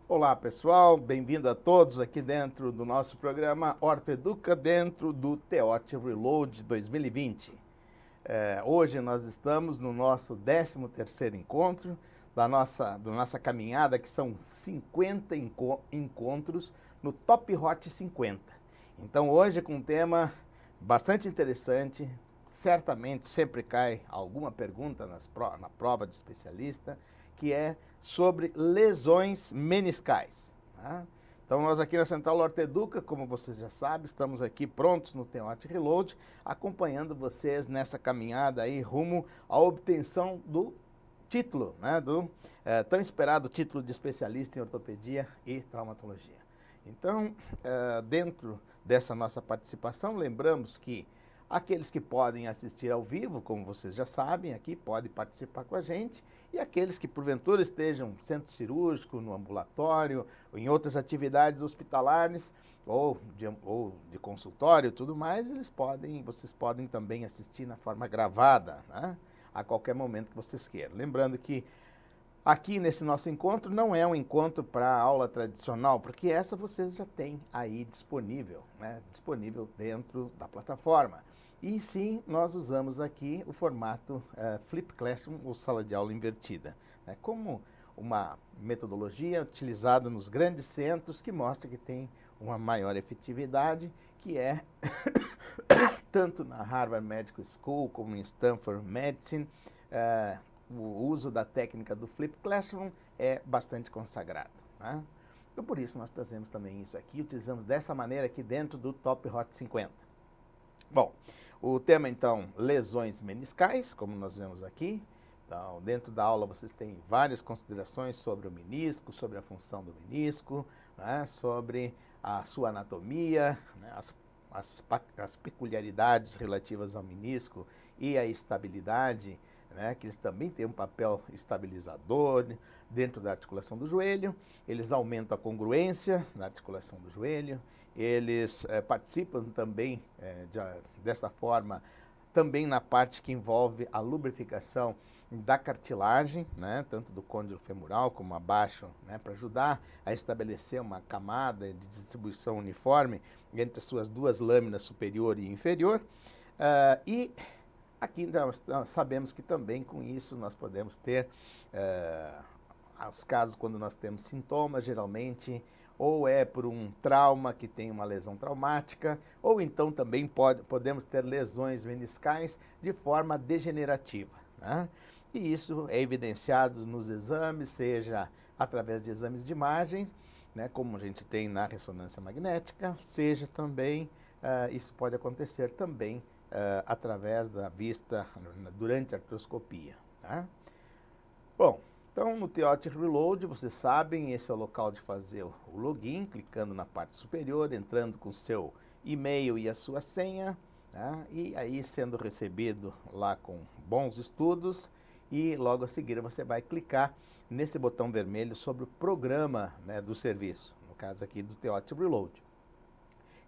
Olá pessoal, bem-vindo a todos aqui dentro do nosso programa Ortoeduca dentro do TEOT Reload 2020. Hoje nós estamos no nosso 13º encontro da nossa caminhada, que são 50 encontros no Top Hot 50. Então hoje com um tema bastante interessante, certamente sempre cai alguma pergunta na prova de especialista, que é sobre lesões meniscais. Tá? Então nós aqui na Central Ortoeduca, como vocês já sabem, estamos aqui prontos no TEOT Reload, acompanhando vocês nessa caminhada aí rumo à obtenção do título, né, do tão esperado título de especialista em ortopedia e traumatologia. Então, dentro dessa nossa participação, lembramos que aqueles que podem assistir ao vivo, como vocês já sabem, aqui podem participar com a gente, e aqueles que porventura estejam no centro cirúrgico, no ambulatório, ou em outras atividades hospitalares, ou de consultório e tudo mais, vocês podem também assistir na forma gravada, né? A qualquer momento que vocês queiram. Lembrando que aqui nesse nosso encontro não é um encontro para aula tradicional, porque essa vocês já têm aí disponível, né? Disponível dentro da plataforma. E sim, nós usamos aqui o formato Flip Classroom, ou sala de aula invertida, né? Como uma metodologia utilizada nos grandes centros que mostra que tem uma maior efetividade, que é tanto na Harvard Medical School como em Stanford Medicine, o uso da técnica do Flip Classroom é bastante consagrado. Né? Então, por isso, nós trazemos também isso aqui, utilizamos dessa maneira aqui dentro do Top Hot 50. Bom, o tema, então, lesões meniscais, como nós vemos aqui. Então, dentro da aula, vocês têm várias considerações sobre o menisco, sobre a função do menisco, né? Sobre a sua anatomia, né? As peculiaridades relativas ao menisco e a estabilidade, né, que eles também têm um papel estabilizador dentro da articulação do joelho, eles aumentam a congruência na articulação do joelho, eles participam também, dessa forma, também na parte que envolve a lubrificação da cartilagem, né, tanto do côndilo femoral como abaixo, né, para ajudar a estabelecer uma camada de distribuição uniforme entre as suas duas lâminas superior e inferior. E aqui nós sabemos que também com isso nós podemos ter os casos quando nós temos sintomas, geralmente, ou é por um trauma que tem uma lesão traumática, ou então também podemos ter lesões meniscais de forma degenerativa. Né? E isso é evidenciado nos exames, seja através de exames de imagem, né, como a gente tem na ressonância magnética, seja também, isso pode acontecer também através da vista durante a artroscopia. Tá? Bom, então no TEOT Reload, vocês sabem, esse é o local de fazer o login, clicando na parte superior, entrando com o seu e-mail e a sua senha, tá? E aí sendo recebido lá com bons estudos, e logo a seguir você vai clicar nesse botão vermelho sobre o programa, né, do serviço, no caso aqui do TEOT Reload.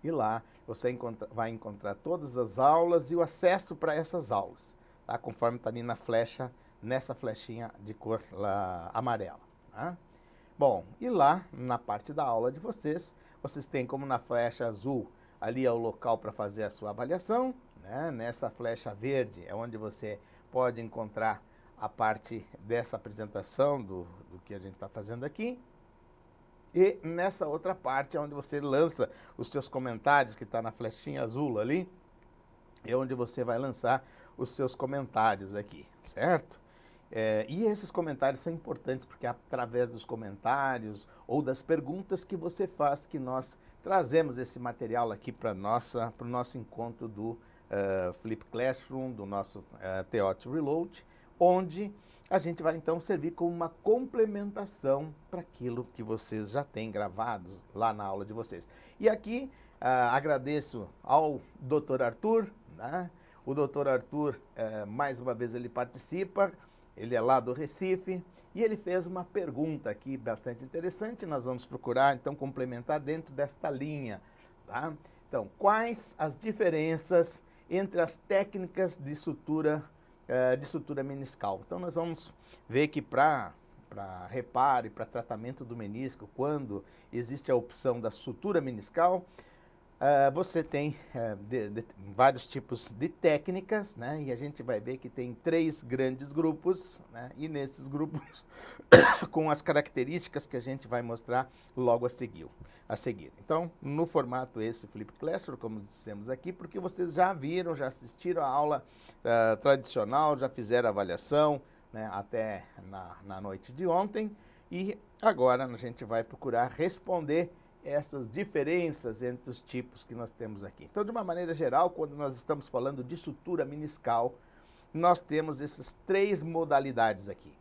E lá você vai encontrar todas as aulas e o acesso para essas aulas, tá? Conforme está ali na flecha, nessa flechinha de cor amarela. Tá? Bom, e lá na parte da aula de vocês têm como na flecha azul, ali é o local para fazer a sua avaliação, né? Nessa flecha verde é onde você pode encontrar a parte dessa apresentação do que a gente está fazendo aqui. E nessa outra parte é onde você lança os seus comentários, que está na flechinha azul ali, é onde você vai lançar os seus comentários aqui, certo? E esses comentários são importantes porque é através dos comentários ou das perguntas que você faz que nós trazemos esse material aqui para o nosso encontro do Flip Classroom, do nosso TEOT Reload, onde a gente vai então servir como uma complementação para aquilo que vocês já têm gravado lá na aula de vocês. E aqui agradeço ao Dr. Arthur, né? O Dr. Arthur, mais uma vez ele participa, ele é lá do Recife, e ele fez uma pergunta aqui bastante interessante, nós vamos procurar então complementar dentro desta linha. Tá? Então, quais as diferenças entre as técnicas de sutura meniscal? Então, nós vamos ver que para reparo e para tratamento do menisco, quando existe a opção da sutura meniscal, você tem vários tipos de técnicas, né? E a gente vai ver que tem 3 grandes grupos, né? E nesses grupos, com as características que a gente vai mostrar logo a seguir. Então, no formato esse Flip Classroom, como dissemos aqui, porque vocês já viram, já assistiram a aula tradicional, já fizeram a avaliação, né? Até na noite de ontem, e agora a gente vai procurar responder essas diferenças entre os tipos que nós temos aqui. Então, de uma maneira geral, quando nós estamos falando de sutura meniscal, nós temos essas 3 modalidades aqui.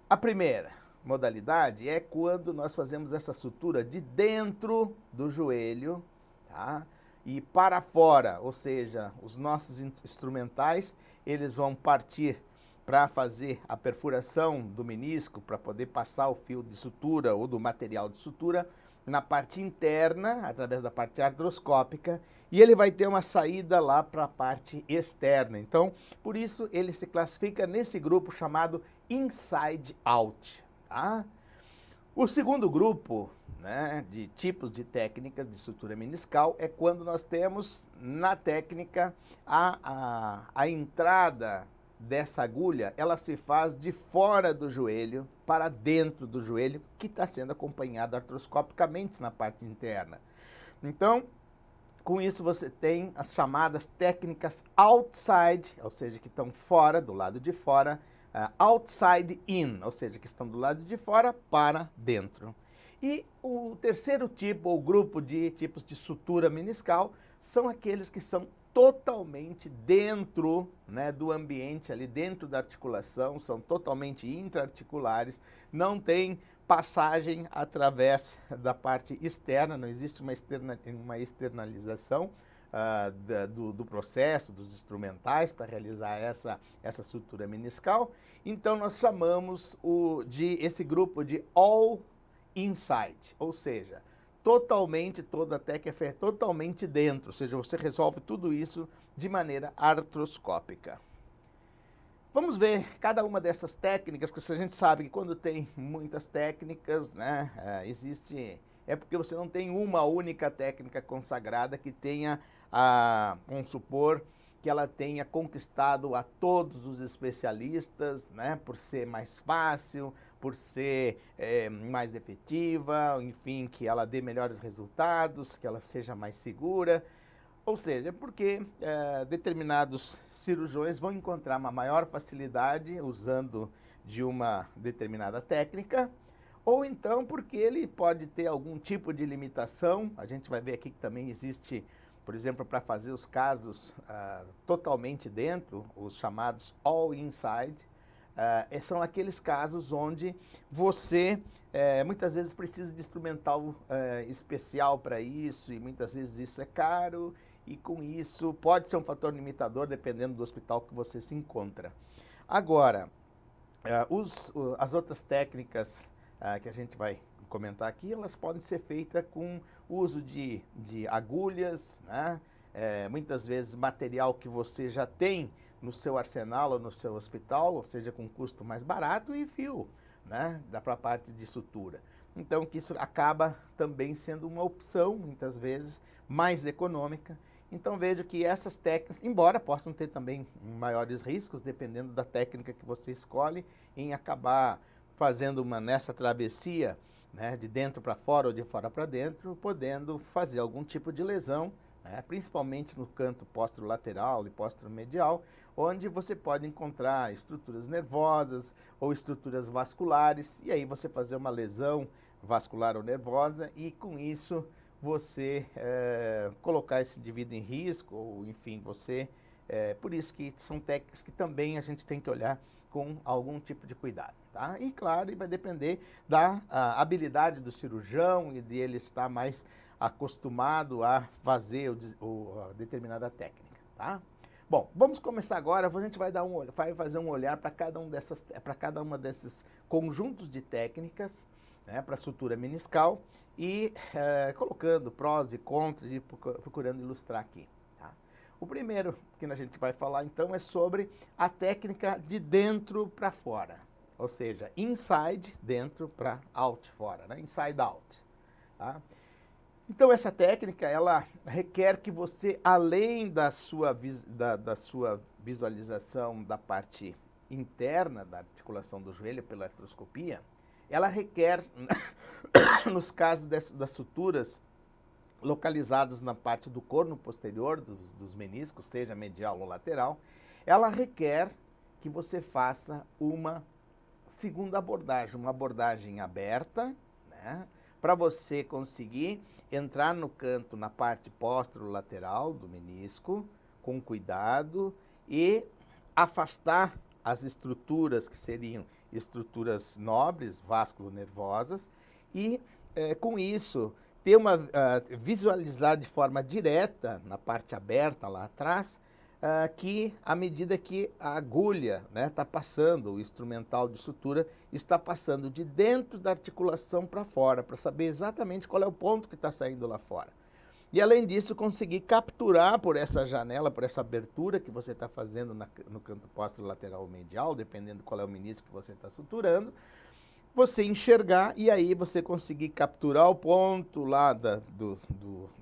A primeira modalidade é quando nós fazemos essa sutura de dentro do joelho, tá? E para fora, ou seja, os nossos instrumentais, eles vão partir para fazer a perfuração do menisco, para poder passar o fio de sutura ou do material de sutura na parte interna, através da parte artroscópica, e ele vai ter uma saída lá para a parte externa. Então, por isso, ele se classifica nesse grupo chamado inside out. Tá? O segundo grupo, né, de tipos de técnicas de sutura meniscal é quando nós temos na técnica a entrada dessa agulha, ela se faz de fora do joelho para dentro do joelho, que está sendo acompanhado artroscopicamente na parte interna. Então, com isso você tem as chamadas técnicas outside, ou seja, que estão fora, do lado de fora, outside in, ou seja, que estão do lado de fora para dentro. E o terceiro tipo, ou grupo de tipos de sutura meniscal, são aqueles que são totalmente dentro, né, do ambiente, ali dentro da articulação, são totalmente intraarticulares, não tem passagem através da parte externa, não existe uma externalização do processo, dos instrumentais para realizar essa sutura meniscal. Então, nós chamamos esse grupo de all inside, ou seja, toda a técnica é totalmente dentro, ou seja, você resolve tudo isso de maneira artroscópica. Vamos ver cada uma dessas técnicas, que a gente sabe que quando tem muitas técnicas, né, é porque você não tem uma única técnica consagrada que tenha, vamos supor, que ela tenha conquistado a todos os especialistas, né, por ser mais fácil, por ser mais efetiva, enfim, que ela dê melhores resultados, que ela seja mais segura. Ou seja, porque determinados cirurgiões vão encontrar uma maior facilidade usando de uma determinada técnica, ou então porque ele pode ter algum tipo de limitação. A gente vai ver aqui que também existe, por exemplo, para fazer os casos totalmente dentro, os chamados all inside, são aqueles casos onde você muitas vezes precisa de instrumental especial para isso, e muitas vezes isso é caro, e com isso pode ser um fator limitador dependendo do hospital que você se encontra. Agora, as outras técnicas que a gente vai comentar aqui, elas podem ser feitas com o uso de agulhas, né? Muitas vezes material que você já tem no seu arsenal ou no seu hospital, ou seja, com custo mais barato, e fio, né? Dá para a parte de sutura. Então, que isso acaba também sendo uma opção, muitas vezes, mais econômica. Então, vejo que essas técnicas, embora possam ter também maiores riscos, dependendo da técnica que você escolhe, em acabar fazendo nessa travessia, né, de dentro para fora ou de fora para dentro, podendo fazer algum tipo de lesão, né, principalmente no canto posterolateral e posteromedial, onde você pode encontrar estruturas nervosas ou estruturas vasculares, e aí você fazer uma lesão vascular ou nervosa, e com isso você colocar esse indivíduo em risco, ou enfim, por isso que são técnicas que também a gente tem que olhar com algum tipo de cuidado, tá? E claro, vai depender da habilidade do cirurgião e de ele estar mais acostumado a fazer a determinada técnica, tá? Bom, vamos começar agora. A gente vai fazer um olhar para cada uma desses conjuntos de técnicas, né, para sutura meniscal, e colocando prós e contras e procurando ilustrar aqui. Tá? O primeiro que a gente vai falar então é sobre a técnica de dentro para fora, ou seja, inside, dentro, para out, fora, né? Inside out. Tá? Então, essa técnica, ela requer que você, além da sua visualização da parte interna da articulação do joelho pela artroscopia, ela requer, nos casos das suturas localizadas na parte do corno posterior dos meniscos, seja medial ou lateral, ela requer que você faça uma segunda abordagem, uma abordagem aberta, né, para você conseguir entrar no canto, na parte posterolateral do menisco, com cuidado, e afastar as estruturas que seriam estruturas nobres, vasculonervosas, e com isso visualizar de forma direta, na parte aberta lá atrás, que à medida que a agulha está passando, o instrumental de sutura está passando de dentro da articulação para fora, para saber exatamente qual é o ponto que está saindo lá fora. E além disso, conseguir capturar por essa janela, por essa abertura que você está fazendo no canto posterolateral medial, dependendo qual é o menisco que você está suturando, você enxergar e aí você conseguir capturar o ponto lá da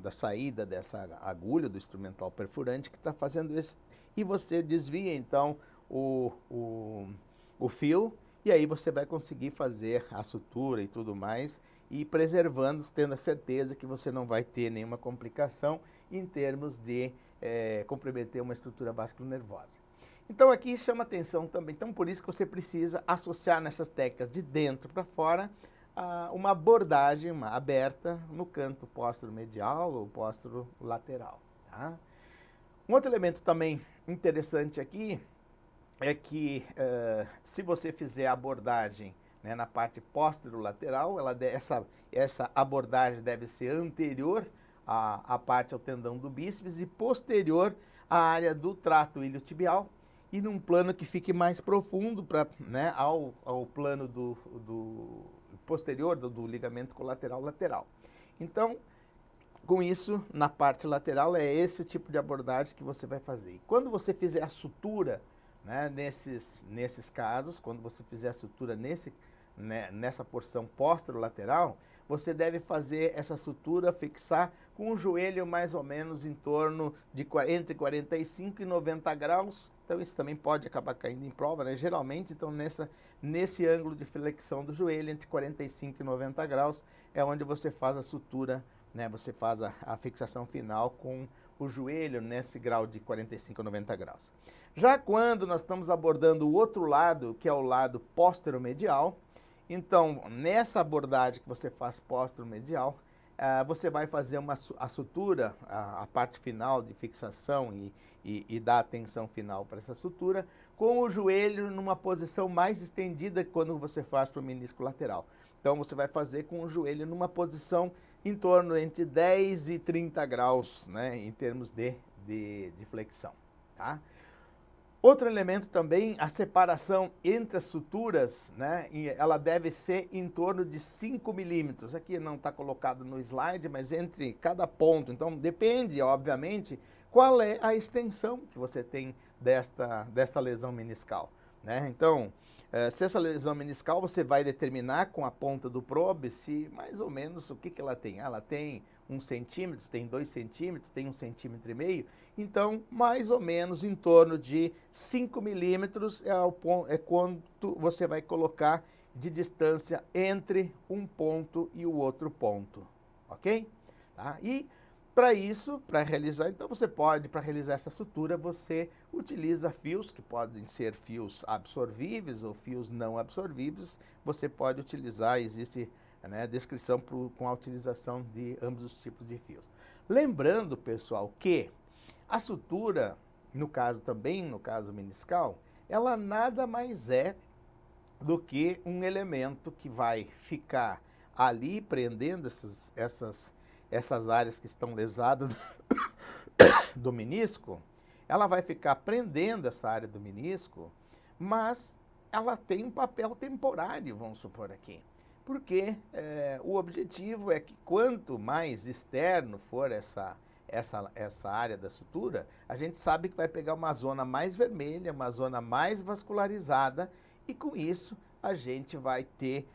saída dessa agulha, do instrumental perfurante que está fazendo isso, e você desvia então o fio, e aí você vai conseguir fazer a sutura e tudo mais, e preservando, tendo a certeza que você não vai ter nenhuma complicação em termos de comprometer uma estrutura vasculonervosa. Então aqui chama atenção também, então por isso que você precisa associar nessas técnicas de dentro para fora uma abordagem aberta no canto póstero-medial ou póstero-lateral. Tá? Um outro elemento também interessante aqui é que se você fizer a abordagem na parte póstero-lateral, essa abordagem deve ser anterior à parte ao tendão do bíceps e posterior à área do trato iliotibial, e num plano que fique mais profundo ao plano do posterior do ligamento colateral lateral. Então, com isso, na parte lateral, é esse tipo de abordagem que você vai fazer. E quando você fizer a sutura, nesses casos, quando você fizer a sutura nessa porção posterolateral, você deve fazer essa sutura, fixar com o joelho mais ou menos em torno de entre 45 e 90 graus. Então isso também pode acabar caindo em prova, né? Geralmente, então nesse ângulo de flexão do joelho, entre 45 e 90 graus, é onde você faz a sutura, você faz a fixação final com o joelho nesse grau de 45 a 90 graus. Já quando nós estamos abordando o outro lado, que é o lado póstero-medial, então, nessa abordagem que você faz póstero-medial, você vai fazer a sutura, a parte final de fixação e dar atenção final para essa sutura, com o joelho numa posição mais estendida que quando você faz para o menisco lateral. Então, você vai fazer com o joelho numa posição em torno entre 10 e 30 graus, em termos de flexão. Tá? Outro elemento também, a separação entre as suturas, ela deve ser em torno de 5 milímetros. Aqui não está colocado no slide, mas entre cada ponto. Então, depende, obviamente, qual é a extensão que você tem desta lesão meniscal. Então, se essa lesão meniscal, você vai determinar com a ponta do probe se mais ou menos o que ela tem. Ela tem 1 centímetro, tem 2 centímetros, tem 1,5 centímetros. Então, mais ou menos em torno de 5 milímetros é quanto você vai colocar de distância entre um ponto e o outro ponto, ok? Tá? E para isso, para realizar, então para realizar essa sutura, você utiliza fios, que podem ser fios absorvíveis ou fios não absorvíveis. Você pode utilizar, existe descrição com a utilização de ambos os tipos de fios. Lembrando, pessoal, que a sutura, no caso meniscal, ela nada mais é do que um elemento que vai ficar ali prendendo essas áreas que estão lesadas do menisco. Ela vai ficar prendendo essa área do menisco, mas ela tem um papel temporário, vamos supor aqui. Porque o objetivo é que quanto mais externo for essa área da sutura, a gente sabe que vai pegar uma zona mais vermelha, uma zona mais vascularizada, e com isso a gente vai ter,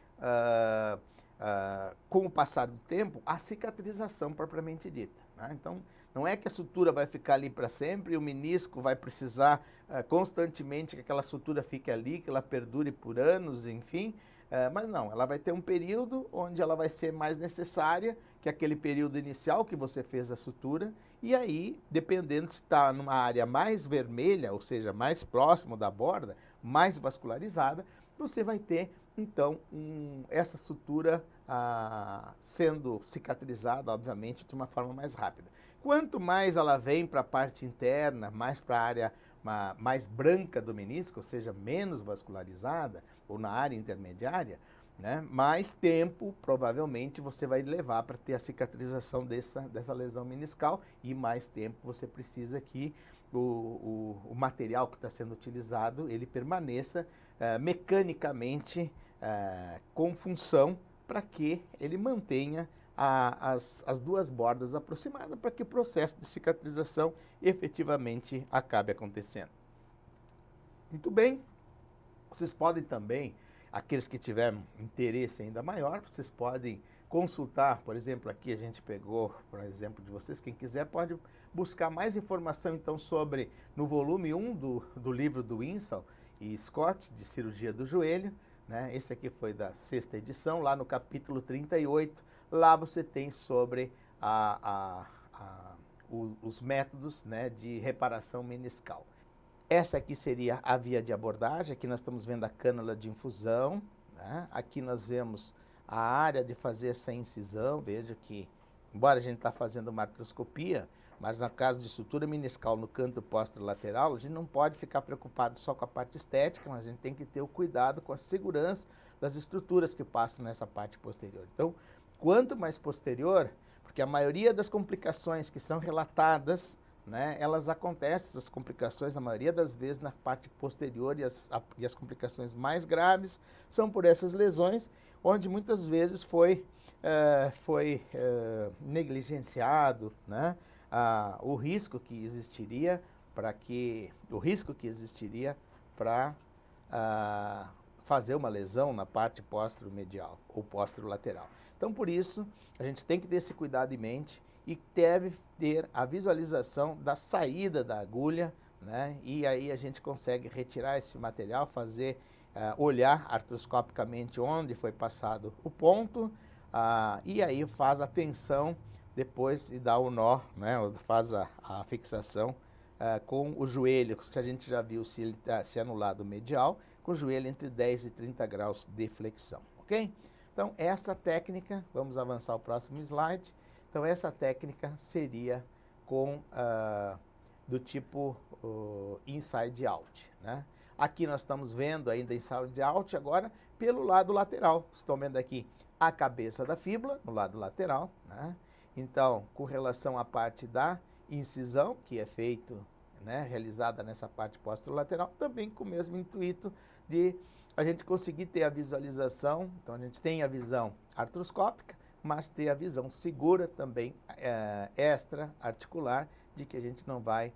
com o passar do tempo, a cicatrização propriamente dita, né? Então, não é que a sutura vai ficar ali para sempre e o menisco vai precisar constantemente que aquela sutura fique ali, que ela perdure por anos, enfim. Mas não, ela vai ter um período onde ela vai ser mais necessária, que é aquele período inicial que você fez a sutura, e aí, dependendo se está numa área mais vermelha, ou seja, mais próximo da borda, mais vascularizada, você vai ter, então, essa sutura sendo cicatrizada, obviamente, de uma forma mais rápida. Quanto mais ela vem para a parte interna, mais para a área mais branca do menisco, ou seja, menos vascularizada, ou na área intermediária, né, mais tempo provavelmente você vai levar para ter a cicatrização dessa lesão meniscal e mais tempo você precisa que o material que está sendo utilizado ele permaneça mecanicamente com função para que ele mantenha as duas bordas aproximadas para que o processo de cicatrização efetivamente acabe acontecendo. Muito bem, vocês podem também, aqueles que tiverem interesse ainda maior, vocês podem consultar, por exemplo, aqui a gente pegou, por exemplo, de vocês, quem quiser pode buscar mais informação então sobre, no volume 1 do livro do Winsall e Scott, de cirurgia do joelho, né? Esse aqui foi da 6ª edição, lá no capítulo 38, lá você tem sobre os métodos, né, de reparação meniscal. Essa aqui seria a via de abordagem, aqui nós estamos vendo a cânula de infusão, né? Aqui nós vemos a área de fazer essa incisão, veja que, embora a gente está fazendo uma artroscopia, mas no caso de sutura meniscal no canto posterolateral, a gente não pode ficar preocupado só com a parte estética, mas a gente tem que ter o cuidado com a segurança das estruturas que passam nessa parte posterior. Então, quanto mais posterior, porque a maioria das complicações que são relatadas, né, elas acontecem, essas complicações, a maioria das vezes, na parte posterior, e as complicações mais graves são por essas lesões, onde muitas vezes foi negligenciado, né, o risco que existiria para fazer uma lesão na parte posteromedial ou posterolateral. Então, por isso, a gente tem que ter esse cuidado em mente e deve ter a visualização da saída da agulha, né? E aí a gente consegue retirar esse material, olhar artroscopicamente onde foi passado o ponto, e aí faz a tensão depois e dá o nó, né? Faz a fixação com o joelho, se a gente já viu se é no lado medial, com o joelho entre 10 e 30 graus de flexão, ok? Então, essa técnica, vamos avançar ao próximo slide. Então, essa técnica seria do tipo inside out, né? Aqui nós estamos vendo ainda inside out agora pelo lado lateral. Vocês estão vendo aqui a cabeça da fíbula no lado lateral, né? Então, com relação à parte da incisão, que é feito, né, realizada nessa parte posterolateral, também com o mesmo intuito de a gente conseguir ter a visualização. Então, a gente tem a visão artroscópica, mas ter a visão segura também extra-articular, de que a gente não vai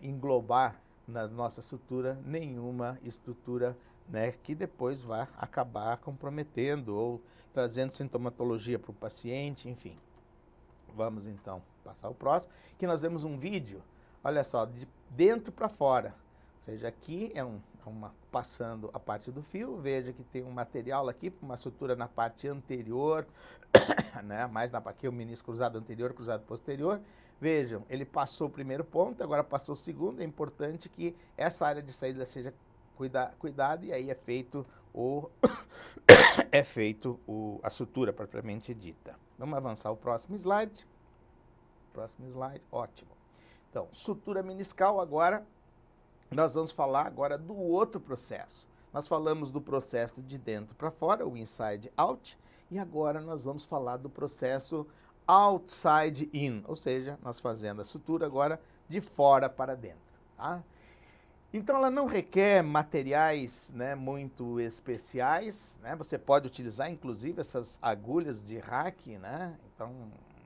englobar na nossa sutura nenhuma estrutura, né, que depois vai acabar comprometendo ou trazendo sintomatologia para o paciente, enfim. Vamos então passar o próximo, que nós vemos um vídeo, olha só, de dentro para fora. Ou seja, aqui passando a parte do fio, veja que tem um material aqui, uma sutura na parte anterior, né, mais aqui o menisco cruzado anterior, cruzado posterior. Vejam, ele passou o primeiro ponto, agora passou o segundo. É importante que essa área de saída seja cuidada e aí é feito a sutura propriamente dita. Vamos avançar o próximo slide. Próximo slide, ótimo. Então, sutura meniscal agora. Nós vamos falar agora do outro processo. Nós falamos do processo de dentro para fora, o inside out, e agora nós vamos falar do processo outside in, ou seja, nós fazendo a sutura agora de fora para dentro, tá? Então ela não requer materiais, né, muito especiais, né? Você pode utilizar inclusive essas agulhas de rack, né? Então,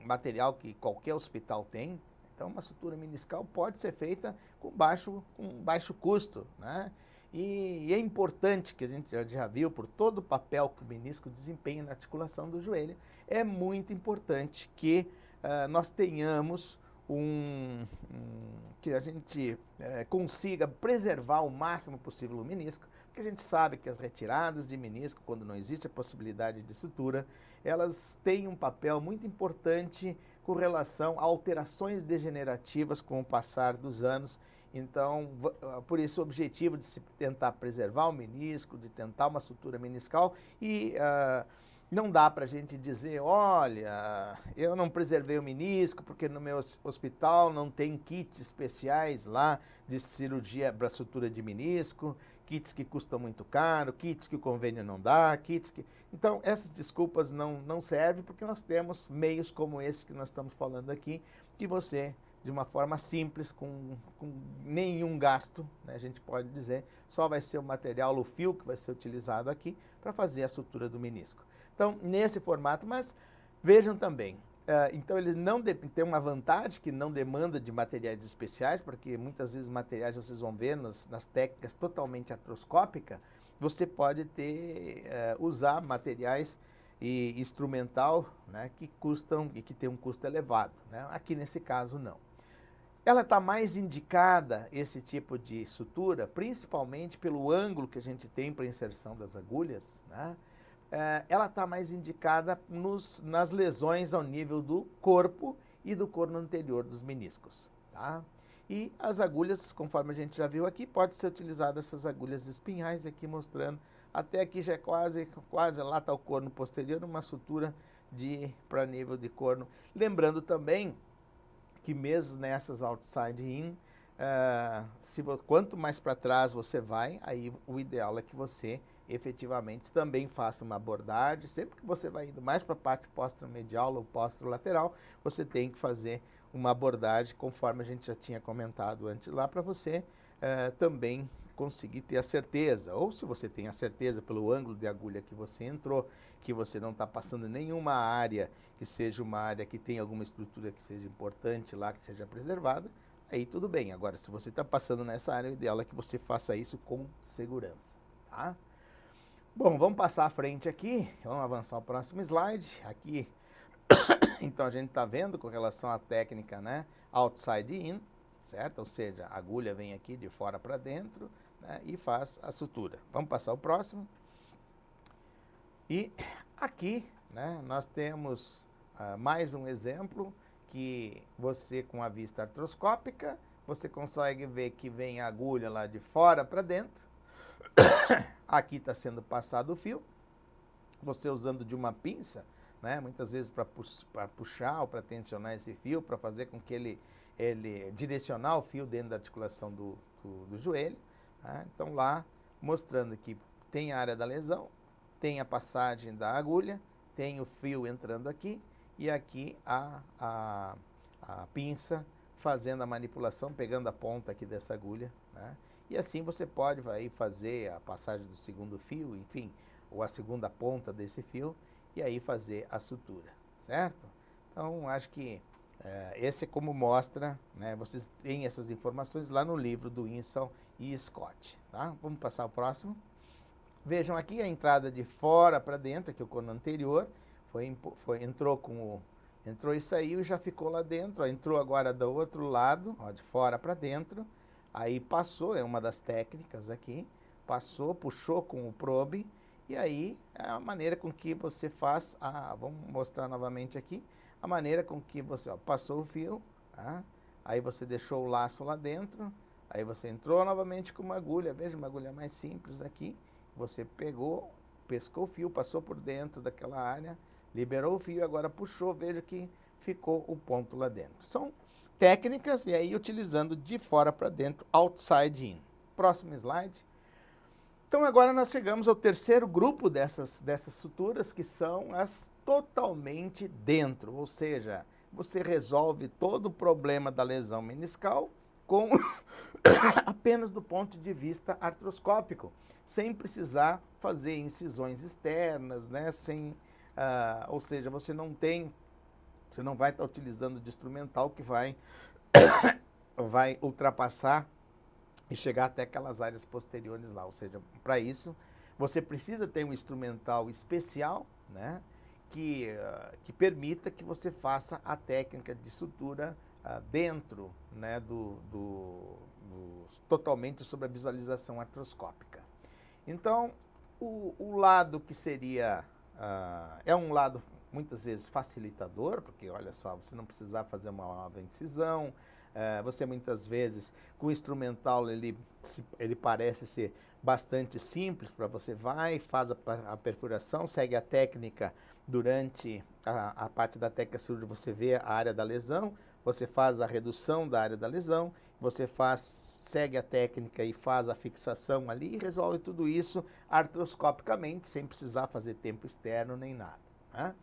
material que qualquer hospital tem. Então, uma sutura meniscal pode ser feita com baixo custo, né? E é importante, que a gente já viu, por todo o papel que o menisco desempenha na articulação do joelho, é muito importante que nós tenhamos que a gente consiga preservar o máximo possível o menisco, porque a gente sabe que as retiradas de menisco, quando não existe a possibilidade de sutura, elas têm um papel muito importante com relação a alterações degenerativas com o passar dos anos. Então, por isso o objetivo de se tentar preservar o menisco, de tentar uma sutura meniscal e não dá para a gente dizer, olha, eu não preservei o menisco porque no meu hospital não tem kits especiais lá de cirurgia para sutura de menisco, kits que custam muito caro, kits que o convênio não dá, kits que... Então, essas desculpas não servem porque nós temos meios como esse que nós estamos falando aqui, que você, de uma forma simples, com nenhum gasto, né, a gente pode dizer, só vai ser o material, o fio que vai ser utilizado aqui para fazer a sutura do menisco. Então, nesse formato, mas vejam também, então ele não tem uma vantagem que não demanda de materiais especiais, porque muitas vezes materiais vocês vão ver nas técnicas totalmente artroscópicas, você pode usar materiais e instrumental, né, que custam e que tem um custo elevado, né? Aqui nesse caso não. Ela está mais indicada, esse tipo de sutura, principalmente pelo ângulo que a gente tem para inserção das agulhas, né? Ela está mais indicada nas lesões ao nível do corpo e do corno anterior dos meniscos, tá? E as agulhas, conforme a gente já viu aqui, pode ser utilizada essas agulhas espinhais aqui mostrando, até aqui já é quase lá está o corno posterior, uma sutura para nível de corno. Lembrando também que mesmo nessas outside in, quanto mais para trás você vai, aí o ideal é que você efetivamente também faça uma abordagem. Sempre que você vai indo mais para a parte posteromedial ou posterolateral, você tem que fazer uma abordagem, conforme a gente já tinha comentado antes lá, para você também conseguir ter a certeza, ou se você tem a certeza pelo ângulo de agulha que você entrou, que você não está passando nenhuma área que seja uma área que tenha alguma estrutura que seja importante lá, que seja preservada, aí tudo bem. Agora, se você está passando nessa área, o ideal é que você faça isso com segurança, tá? Bom, vamos passar à frente aqui, vamos avançar ao próximo slide. Aqui, então a gente está vendo com relação à técnica, né, outside in, certo? Ou seja, a agulha vem aqui de fora para dentro, né, e faz a sutura. Vamos passar ao próximo. E aqui, né, nós temos mais um exemplo que você, com a vista artroscópica, você consegue ver que vem a agulha lá de fora para dentro. Aqui está sendo passado o fio, você usando de uma pinça, né, muitas vezes para puxar ou para tensionar esse fio, para fazer com que ele direcionar o fio dentro da articulação do joelho, né? Então lá mostrando que tem a área da lesão, tem a passagem da agulha, tem o fio entrando aqui e aqui a pinça fazendo a manipulação, pegando a ponta aqui dessa agulha, né? E assim você pode fazer a passagem do segundo fio, enfim, ou a segunda ponta desse fio, e aí fazer a sutura, certo? Então, acho que esse é como mostra, né? Vocês têm essas informações lá no livro do Winston e Scott, tá? Vamos passar ao próximo. Vejam aqui a entrada de fora para dentro, aqui o corno anterior, entrou e saiu e já ficou lá dentro, ó, entrou agora do outro lado, ó, de fora para dentro, aí passou, é uma das técnicas aqui, passou, puxou com o probe, e aí é a maneira com que você faz, vamos mostrar novamente aqui, a maneira com que você, ó, passou o fio, tá? Aí você deixou o laço lá dentro, aí você entrou novamente com uma agulha, veja, uma agulha mais simples aqui, você pescou o fio, passou por dentro daquela área, liberou o fio, agora puxou, veja que ficou o ponto lá dentro. São técnicas, e aí utilizando de fora para dentro, outside in. Próximo slide. Então agora nós chegamos ao terceiro grupo dessas suturas, que são as totalmente dentro, ou seja, você resolve todo o problema da lesão meniscal com apenas do ponto de vista artroscópico, sem precisar fazer incisões externas, né? Ou seja, você não vai estar utilizando de instrumental que vai ultrapassar e chegar até aquelas áreas posteriores lá. Ou seja, para isso, você precisa ter um instrumental especial, né, que permita que você faça a técnica de sutura dentro, né, totalmente sobre a visualização artroscópica. Então, o lado que seria, é um lado muitas vezes facilitador, porque olha só, você não precisar fazer uma nova incisão, você muitas vezes, com o instrumental, ele parece ser bastante simples, para você vai, faz a perfuração, segue a técnica durante a parte da técnica cirúrgica, você vê a área da lesão, você faz a redução da área da lesão, você segue a técnica e faz a fixação ali e resolve tudo isso artroscopicamente, sem precisar fazer tempo externo nem nada, né?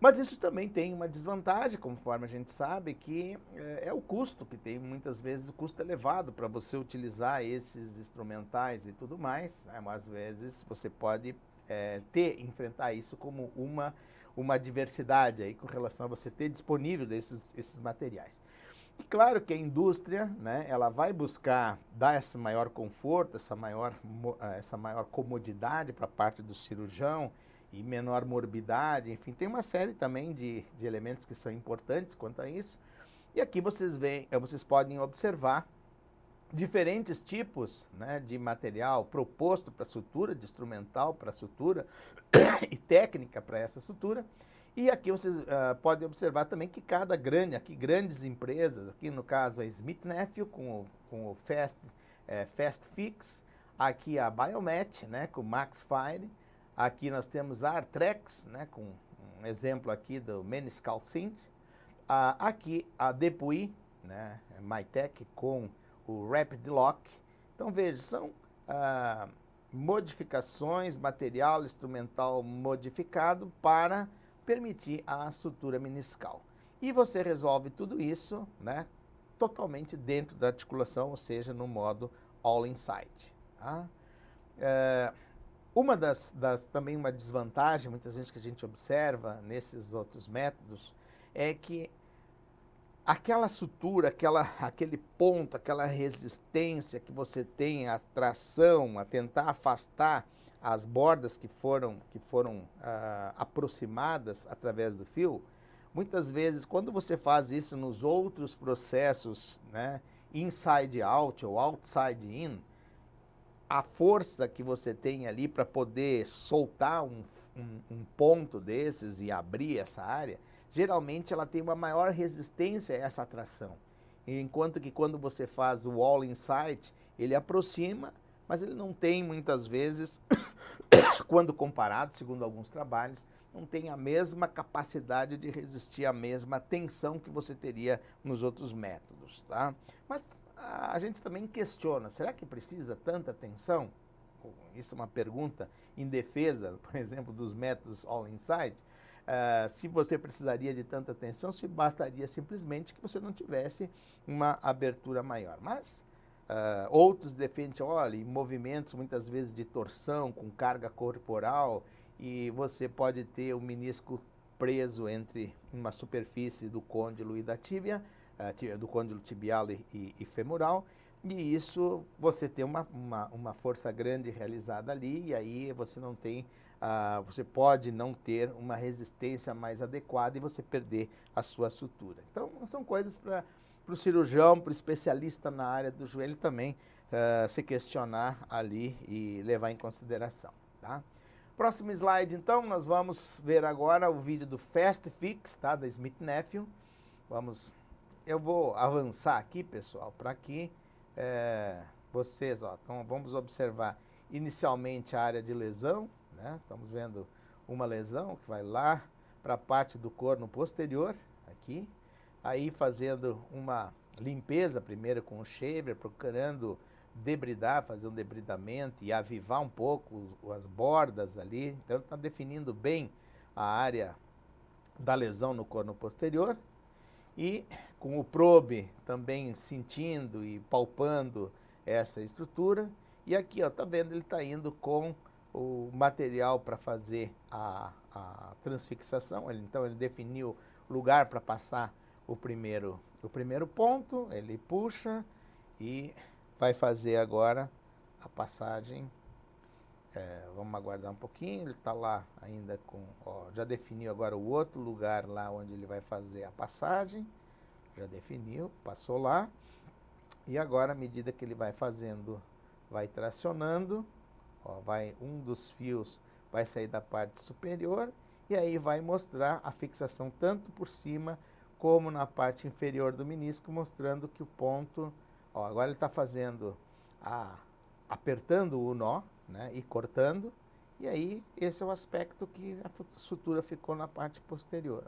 Mas isso também tem uma desvantagem, conforme a gente sabe, que é o custo, que tem muitas vezes o custo elevado para você utilizar esses instrumentais e tudo mais, né? Mas às vezes você pode enfrentar isso como uma diversidade aí com relação a você ter disponível esses materiais. E claro que a indústria, né, ela vai buscar dar esse maior conforto, essa maior comodidade para a parte do cirurgião e menor morbidade, enfim, tem uma série também de elementos que são importantes quanto a isso. E aqui vocês podem observar diferentes tipos, né, de material proposto para sutura, de instrumental para sutura e técnica para essa sutura. E aqui vocês podem observar também que grandes empresas, aqui no caso a Smith Nephew com o Fast Fix, aqui a Biomet, né, com o MaxFire, aqui nós temos a Arthrex, né, com um exemplo aqui do Meniscal Cinch, aqui a Depuy, né, Mytech com o Rapid Lock. Então veja, são modificações, material instrumental modificado para permitir a sutura meniscal. E você resolve tudo isso, né, totalmente dentro da articulação, ou seja, no modo All Inside. Tá? Também uma desvantagem, muitas vezes que a gente observa nesses outros métodos, é que aquela sutura, aquele ponto, aquela resistência que você tem, a tração, a tentar afastar as bordas que foram aproximadas através do fio, muitas vezes, quando você faz isso nos outros processos, né, inside out ou outside in, a força que você tem ali para poder soltar um ponto desses e abrir essa área, geralmente ela tem uma maior resistência a essa atração. Enquanto que quando você faz o all inside, ele aproxima, mas ele não tem muitas vezes, quando comparado, segundo alguns trabalhos, não tem a mesma capacidade de resistir à mesma tensão que você teria nos outros métodos, tá? Mas a gente também questiona, será que precisa tanta tensão? Isso é uma pergunta em defesa, por exemplo, dos métodos all inside. Se você precisaria de tanta tensão, se bastaria simplesmente que você não tivesse uma abertura maior. Mas outros defendem, olha, em movimentos muitas vezes de torção, com carga corporal, e você pode ter o menisco preso entre uma superfície do côndilo e da tíbia, do côndilo tibial e femoral, e isso você tem uma força grande realizada ali, e aí você não tem, você pode não ter uma resistência mais adequada e você perder a sua sutura. Então, são coisas para o cirurgião, para o especialista na área do joelho também se questionar ali e levar em consideração, tá? Próximo slide, então, nós vamos ver agora o vídeo do Fast Fix, tá, da Smith Nephew. Eu vou avançar aqui, pessoal, para que vocês, então vamos observar inicialmente a área de lesão, né? Estamos vendo uma lesão que vai lá para a parte do corno posterior, aqui. Aí fazendo uma limpeza primeiro com o shaver, procurando debridar, fazer um debridamento e avivar um pouco as bordas ali. Então está definindo bem a área da lesão no corno posterior. E com o probe também sentindo e palpando essa estrutura. E aqui, ó, tá vendo, ele está indo com o material para fazer a transfixação. Então ele definiu o lugar para passar o primeiro ponto, ele puxa e vai fazer agora a passagem. Vamos aguardar um pouquinho, ele está lá ainda com, já definiu agora o outro lugar lá onde ele vai fazer a passagem, já definiu, passou lá, e agora à medida que ele vai fazendo, vai tracionando, um dos fios vai sair da parte superior, e aí vai mostrar a fixação tanto por cima como na parte inferior do menisco, mostrando que o ponto, agora ele está fazendo, apertando o nó, né, e cortando, e aí esse é o aspecto que a sutura ficou na parte posterior.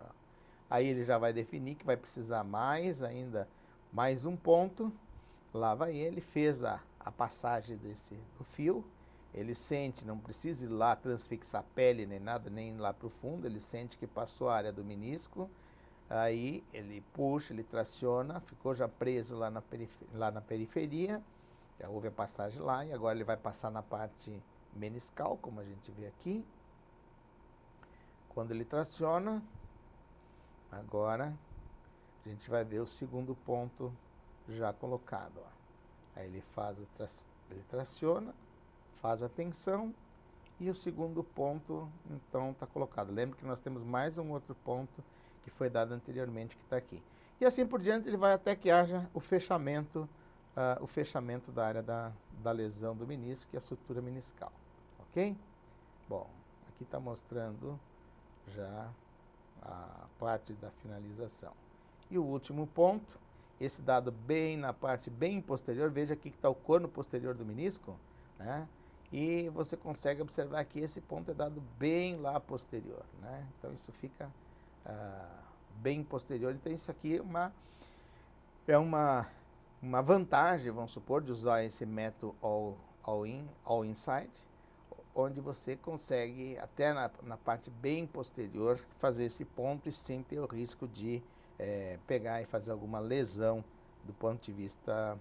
Aí ele já vai definir que vai precisar mais um ponto, lá vai ele, fez a passagem do fio, ele sente, não precisa ir lá transfixar a pele nem nada, nem ir lá para o fundo, ele sente que passou a área do menisco, aí ele puxa, ele traciona, ficou já preso lá na periferia, já houve a passagem lá, e agora ele vai passar na parte meniscal, como a gente vê aqui. Quando ele traciona, agora a gente vai ver o segundo ponto já colocado. Aí ele ele traciona, faz a tensão, e o segundo ponto, então, está colocado. Lembre que nós temos mais um outro ponto que foi dado anteriormente, que está aqui. E assim por diante, ele vai até que haja o fechamento da área da lesão do menisco, que é a sutura meniscal. Ok? Bom, aqui está mostrando já a parte da finalização. E o último ponto, esse dado bem na parte bem posterior, veja aqui que está o corno posterior do menisco, né? E você consegue observar que esse ponto é dado bem lá posterior, né? Então isso fica bem posterior. Então isso aqui é uma vantagem, vamos supor, de usar esse método all inside, onde você consegue, até na parte bem posterior, fazer esse ponto e sem ter o risco de pegar e fazer alguma lesão do ponto de vista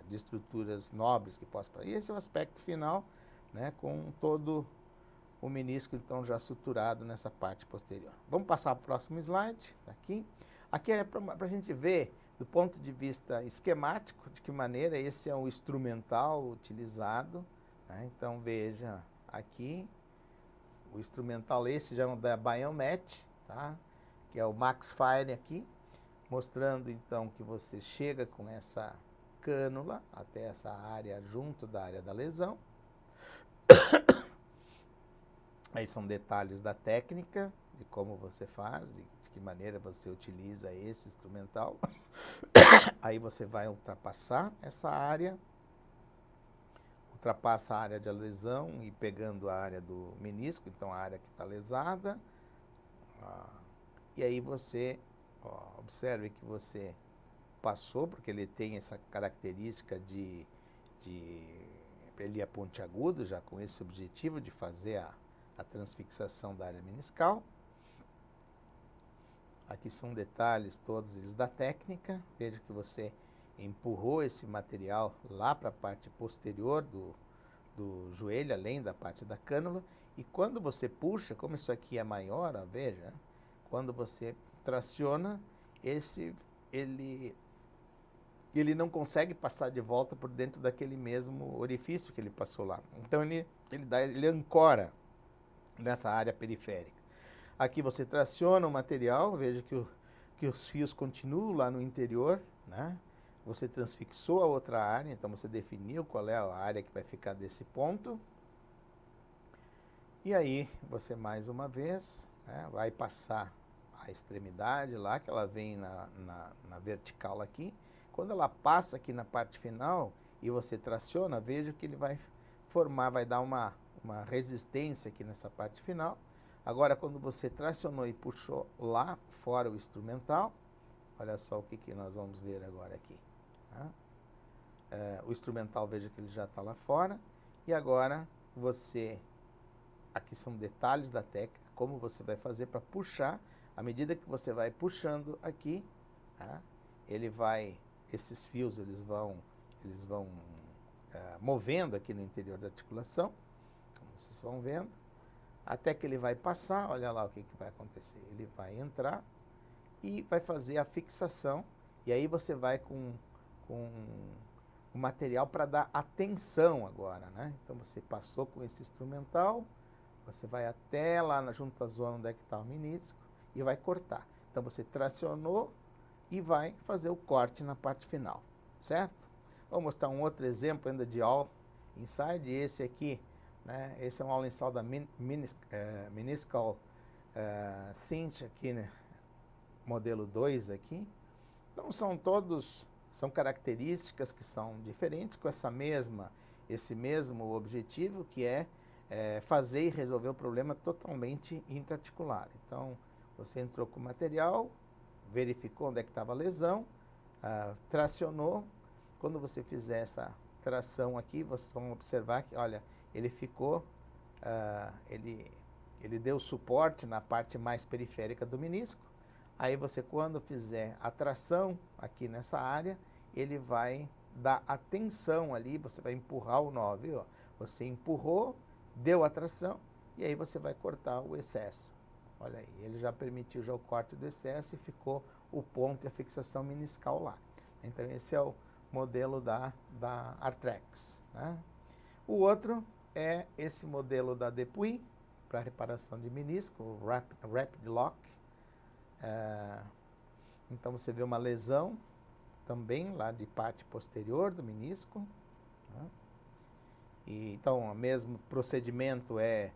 de estruturas nobres que possa. E esse é o aspecto final, né, com todo o menisco então já suturado nessa parte posterior. Vamos passar para o próximo slide, aqui. Aqui é para a gente ver do ponto de vista esquemático de que maneira esse é um instrumental utilizado, né? Então veja aqui o instrumental, esse já é da Biomet, tá? Que é o MaxFire aqui, mostrando então que você chega com essa cânula até essa área junto da área da lesão. Aí são detalhes da técnica, de como você faz e de que maneira você utiliza esse instrumental. Aí você vai ultrapassar essa área, ultrapassa a área de lesão e pegando a área do menisco, então a área que está lesada. E aí você, observe que você passou, porque ele tem essa característica ele é pontiagudo, já com esse objetivo de fazer a transfixação da área meniscal. Aqui são detalhes todos eles da técnica. Veja que você empurrou esse material lá para a parte posterior do joelho, além da parte da cânula. E quando você puxa, como isso aqui é maior, veja, quando você traciona, ele não consegue passar de volta por dentro daquele mesmo orifício que ele passou lá. Então ele ancora nessa área periférica. Aqui você traciona o material, veja que os fios continuam lá no interior, né? Você transfixou a outra área, então você definiu qual é a área que vai ficar desse ponto. E aí você mais uma vez, né, vai passar a extremidade lá, que ela vem na vertical aqui. Quando ela passa aqui na parte final e você traciona, veja que ele vai dar uma resistência aqui nessa parte final. Agora, quando você tracionou e puxou lá fora o instrumental, olha só o que nós vamos ver agora aqui. Tá? O instrumental, veja que ele já está lá fora. E agora aqui são detalhes da técnica, como você vai fazer para puxar. À medida que você vai puxando aqui, tá? Esses fios eles vão movendo aqui no interior da articulação, como vocês vão vendo, até que ele vai passar. Olha lá o que vai acontecer. Ele vai entrar e vai fazer a fixação, e aí você vai com o material para dar atenção agora, né? Então você passou com esse instrumental, você vai até lá junto à zona onde é que está o menisco e vai cortar. Então você tracionou e vai fazer o corte na parte final, certo? Vou mostrar um outro exemplo ainda de all inside. Esse aqui, né? Esse é um all inside da meniscal cinch aqui, né? Modelo 2 aqui. Então são características que são diferentes com esse mesmo objetivo, que é fazer e resolver o problema totalmente intraarticular. Então, você entrou com o material, verificou onde é que estava a lesão, tracionou. Quando você fizer essa tração aqui, vocês vão observar que, olha, ele ficou, ele deu suporte na parte mais periférica do menisco. Aí você, quando fizer a tração aqui nessa área, ele vai dar a tensão ali, você vai empurrar o nó, viu? Você empurrou, deu a tração, e aí você vai cortar o excesso. Olha aí, ele já permitiu já o corte do excesso e ficou o ponto e a fixação meniscal lá. Então esse é o modelo da Arthrex, né? O outro é esse modelo da Depuis, para reparação de menisco, o Rapid Lock. Então você vê uma lesão também lá de parte posterior do menisco, né? E, então o mesmo procedimento é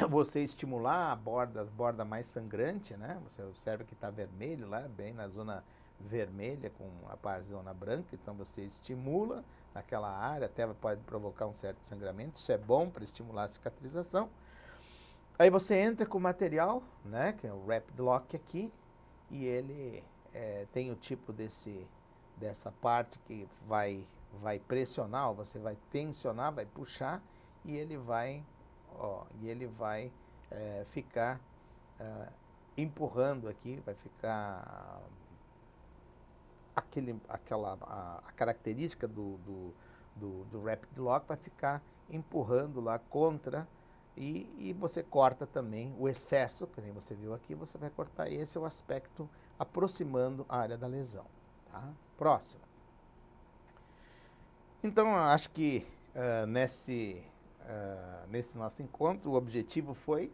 você estimular a borda mais sangrante, né? Você observa que está vermelho lá, bem na zona vermelha com a zona branca. Então você estimula naquela área, até pode provocar um certo sangramento. Isso é bom para estimular a cicatrização. Aí você entra com o material, né, que é o Rapid Lock aqui, e ele tem o tipo dessa parte que vai pressionar, ou você vai tensionar, vai puxar, e ele vai ficar empurrando aqui, vai ficar a característica do Rapid Lock vai ficar empurrando lá contra. E você corta também o excesso, que nem você viu aqui, você vai cortar. Esse é o aspecto aproximando a área da lesão. Tá? Próximo. Então, eu acho que nesse nosso encontro, o objetivo foi,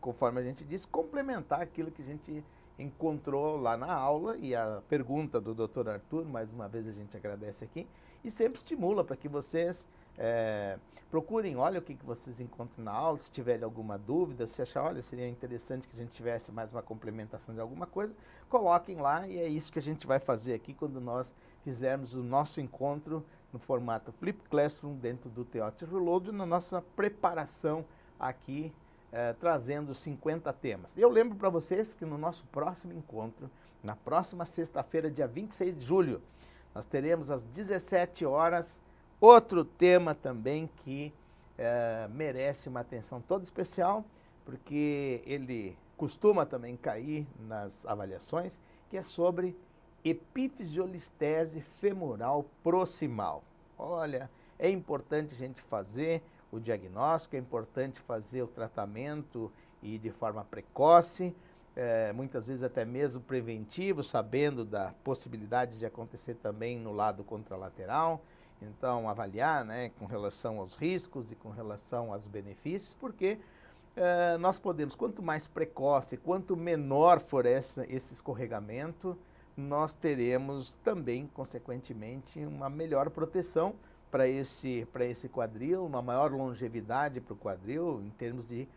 conforme a gente disse, complementar aquilo que a gente encontrou lá na aula, e a pergunta do Dr. Arthur, mais uma vez a gente agradece aqui, e sempre estimula para que vocês procurem, olha o que vocês encontram na aula, se tiverem alguma dúvida, se achar, olha, seria interessante que a gente tivesse mais uma complementação de alguma coisa, coloquem lá, e é isso que a gente vai fazer aqui quando nós fizermos o nosso encontro no formato Flip Classroom dentro do Theory Reload, na nossa preparação aqui, trazendo 50 temas. Eu lembro para vocês que no nosso próximo encontro, na próxima sexta-feira, dia 26 de julho, nós teremos às 17 horas outro tema também que merece uma atenção toda especial, porque ele costuma também cair nas avaliações, que é sobre epifisiolistese femoral proximal. Olha, é importante a gente fazer o diagnóstico, é importante fazer o tratamento e de forma precoce, muitas vezes até mesmo preventivo, sabendo da possibilidade de acontecer também no lado contralateral. Então, avaliar, né, com relação aos riscos e com relação aos benefícios, porque nós podemos, quanto mais precoce, quanto menor for esse escorregamento, nós teremos também, consequentemente, uma melhor proteção para esse quadril, uma maior longevidade para o quadril, em termos de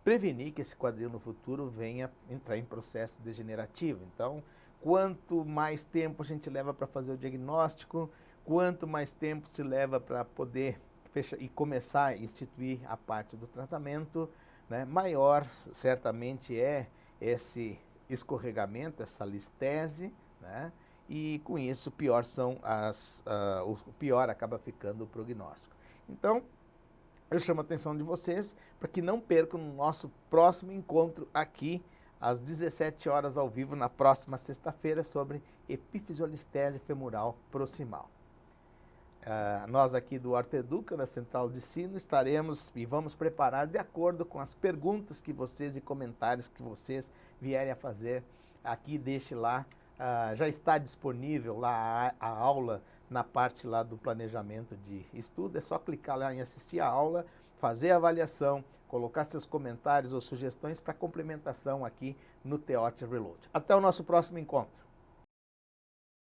prevenir que esse quadril no futuro venha entrar em processo degenerativo. Então, quanto mais tempo a gente leva para fazer o diagnóstico, quanto mais tempo se leva para poder fechar e começar a instituir a parte do tratamento, né, maior certamente é esse escorregamento, essa listese, né, e com isso pior o pior acaba ficando o prognóstico. Então, eu chamo a atenção de vocês para que não percam o nosso próximo encontro aqui, às 17 horas ao vivo, na próxima sexta-feira, sobre epifisiolistese femoral proximal. Nós aqui do Ortoeduca, na Central de Ensino, estaremos e vamos preparar de acordo com as perguntas que vocês e comentários que vocês vierem a fazer aqui. Deixe lá já está disponível lá a aula na parte lá do planejamento de estudo. É só clicar lá em assistir a aula, fazer a avaliação, colocar seus comentários ou sugestões para complementação aqui no TEOT Reload. Até o nosso próximo encontro.